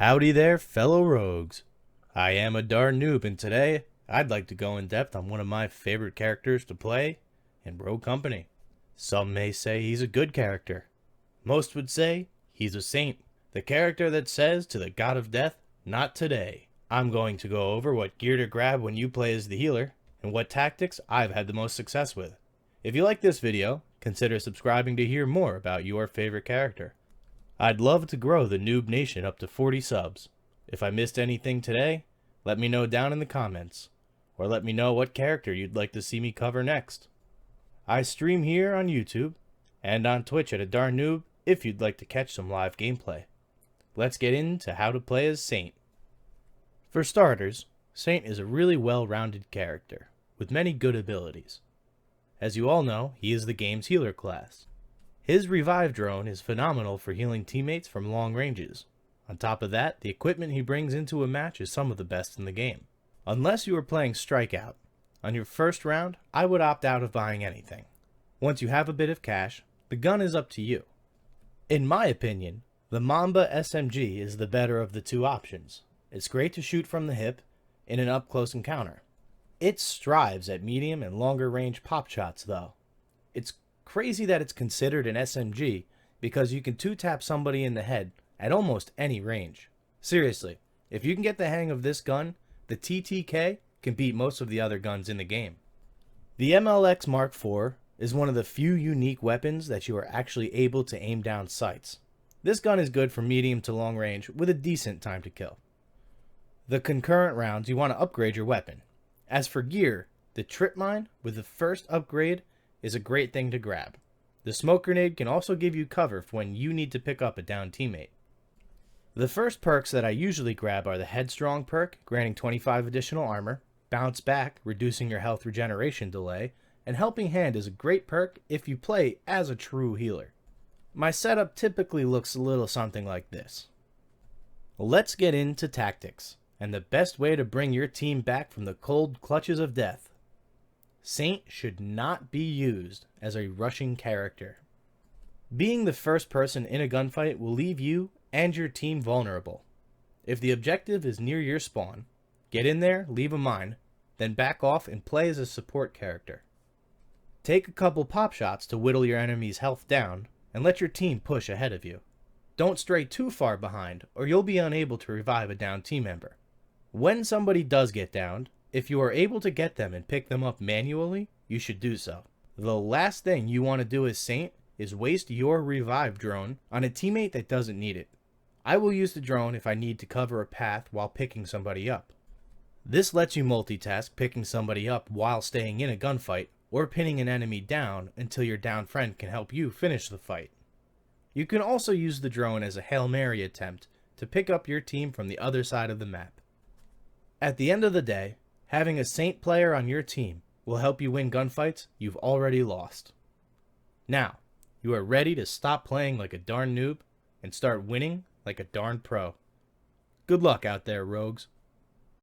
Howdy there, fellow rogues. I am a darn noob, and today I'd like to go in depth on one of my favorite characters to play in Rogue Company. Some may say he's a good character. Most would say he's a saint, the character that says to the god of death, not today. I'm going to go over what gear to grab when you play as the healer, and what tactics I've had the most success with. If you like this video, consider subscribing to hear more about your favorite character. I'd love to grow the Noob Nation up to 40 subs. If I missed anything today, let me know down in the comments, or let me know what character you'd like to see me cover next. I stream here on YouTube and on Twitch at A Darn Noob if you'd like to catch some live gameplay. Let's get into how to play as Saint. For starters, Saint is a really well-rounded character with many good abilities. As you all know, he is the game's healer class. His revive drone is phenomenal for healing teammates from long ranges. On top of that, the equipment he brings into a match is some of the best in the game. Unless you are playing Strikeout, on your first round, I would opt out of buying anything. Once you have a bit of cash, the gun is up to you. In my opinion, the Mamba SMG is the better of the two options. It's great to shoot from the hip in an up-close encounter. It strives at medium and longer range pop shots though. It's crazy that it's considered an SMG because you can two-tap somebody in the head at almost any range. Seriously, if you can get the hang of this gun, the TTK can beat most of the other guns in the game. The MLX Mark IV is one of the few unique weapons that you are actually able to aim down sights. This gun is good for medium to long range with a decent time to kill. The concurrent rounds, you want to upgrade your weapon. As for gear, the Trip Mine with the first upgrade is a great thing to grab. The Smoke Grenade can also give you cover for when you need to pick up a downed teammate. The first perks that I usually grab are the Headstrong perk, granting 25 additional armor, Bounce Back, reducing your health regeneration delay, and Helping Hand is a great perk if you play as a true healer. My setup typically looks a little something like this. Let's get into tactics, and the best way to bring your team back from the cold clutches of death. Saint should not be used as a rushing character. Being the first person in a gunfight will leave you and your team vulnerable. If the objective is near your spawn, get in there, leave a mine, then back off and play as a support character. Take a couple pop shots to whittle your enemy's health down, and let your team push ahead of you. Don't stray too far behind, or you'll be unable to revive a downed team member. When somebody does get downed, if you are able to get them and pick them up manually, you should do so. The last thing you want to do as Saint is waste your revive drone on a teammate that doesn't need it. I will use the drone if I need to cover a path while picking somebody up. This lets you multitask picking somebody up while staying in a gunfight, or pinning an enemy down until your downed friend can help you finish the fight. You can also use the drone as a Hail Mary attempt to pick up your team from the other side of the map. At the end of the day, having a Saint player on your team will help you win gunfights you've already lost. Now, you are ready to stop playing like a darn noob and start winning like a darn pro. Good luck out there, rogues.